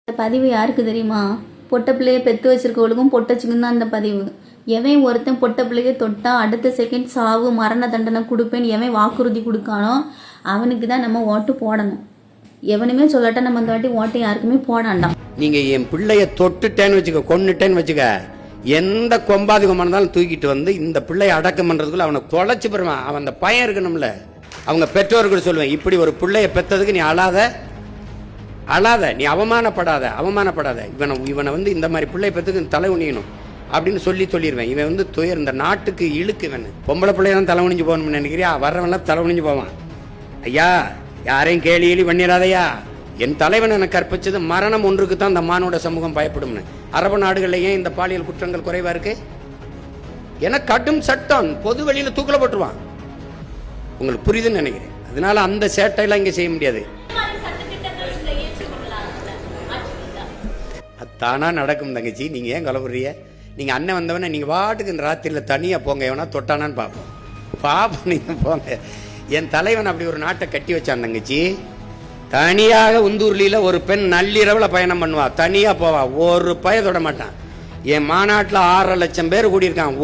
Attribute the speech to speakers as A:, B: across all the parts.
A: இந்த பதிவு யாருக்கு தெரியுமா? பொட்டை பிள்ளைய பெற்று வச்சிருக்கவளுக்கும் பொட்டச்சுக்கும் தான் அந்த பதிவு. எவன் ஒருத்தன் பொட்டை பிள்ளைய தொட்டா அடுத்த செகண்ட் சாவு மரண தண்டனை கொடுப்பேன்னு எவன் வாக்குறுதி கொடுக்கானோ அவனுக்கு தான் நம்ம ஓட்டு போடணும். எவனுமே சொல்லட்டா நம்ம இந்த வாட்டி ஓட்டை யாருக்குமே போடாண்டாம்.
B: நீங்க என் பிள்ளைய தொட்டுட்டேன்னு வச்சுக்க, கொன்னுட்டேன்னு வச்சுக்க, எந்த கொம்பாதிகமாக இருந்தாலும் தூக்கிட்டு வந்து இந்த பிள்ளைய அடக்கம் பண்றதுக்குள்ள அவனை தொலைச்சு பெறுவான். அவன் அந்த பையன் இருக்கணும்ல. அவங்க பெற்றோர்கள் சொல்லுவேன், இப்படி ஒரு பிள்ளைய பெற்றதுக்கு நீ அழாத, நீ அவமானப்படாத. இவனை வந்து இந்த மாதிரி பிள்ளை பெற்றுக்கு தலை உணியணும் அப்படின்னு சொல்லிடுவேன். இவன் வந்து துயர் இந்த நாட்டுக்கு இழுக்கு. இவன் பொம்பளை பிள்ளைய தான் தலை உணிஞ்சு போகணும்னு நினைக்கிறியா? வர்றவன்லாம் தலை உணிஞ்சு போவான். ஐயா, யாரையும் கேலி பண்ணிடாதையா. என் தலைவன் எனக்கு கற்பிச்சது மரணம் ஒன்றுக்கு தான் இந்த மானோட சமூகம் பயப்படும்னு. அரபு நாடுகளில் ஏன் இந்த பாலியல் குற்றங்கள் குறைவா இருக்கு? என கடும் சட்டம், பொது வெளியில தூக்கல போட்டுருவான். உங்களுக்கு புரியுதுன்னு நினைக்கிறேன். அதனால அந்த சேட்டையெல்லாம் இங்க செய்ய முடியாது. தானா நடக்கும் தங்கச்சி. நீங்க ஏன் கலப்புறீங்க? நீங்க அண்ணன் வந்தவன நீங்க வாட்டுக்கு இந்த ராத்திரியில தனியா போங்க, எவனா தொட்டானான்னு பாப்போம். நீங்க போங்க. என் தலைவன் அப்படி ஒரு நாட்டை கட்டி வச்சான் தங்கச்சி. தனியாக உந்தூர்லியில ஒரு பெண் நள்ளிரவுல பயணம் பண்ணுவா, தனியா போவா, ஒரு பய தொட மாட்டான். என் மாநாட்டில் 6.5 லட்சம் பேர் கூடியிருக்கான்.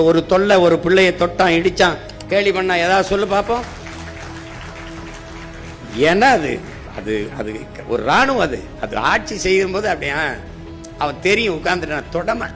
B: ஒரு தொல்லை, ஒரு பிள்ளைய தொட்டான், இடிச்சான், கேலி பண்ணா, ஏதாவது சொல்லு பார்ப்போம். ஏன்னா அது ஒரு ராணுவம். அது ஆட்சி செய்யும் போது அப்படியா அவன் தெரியும், உட்கார்ந்துட்டான், தொடமா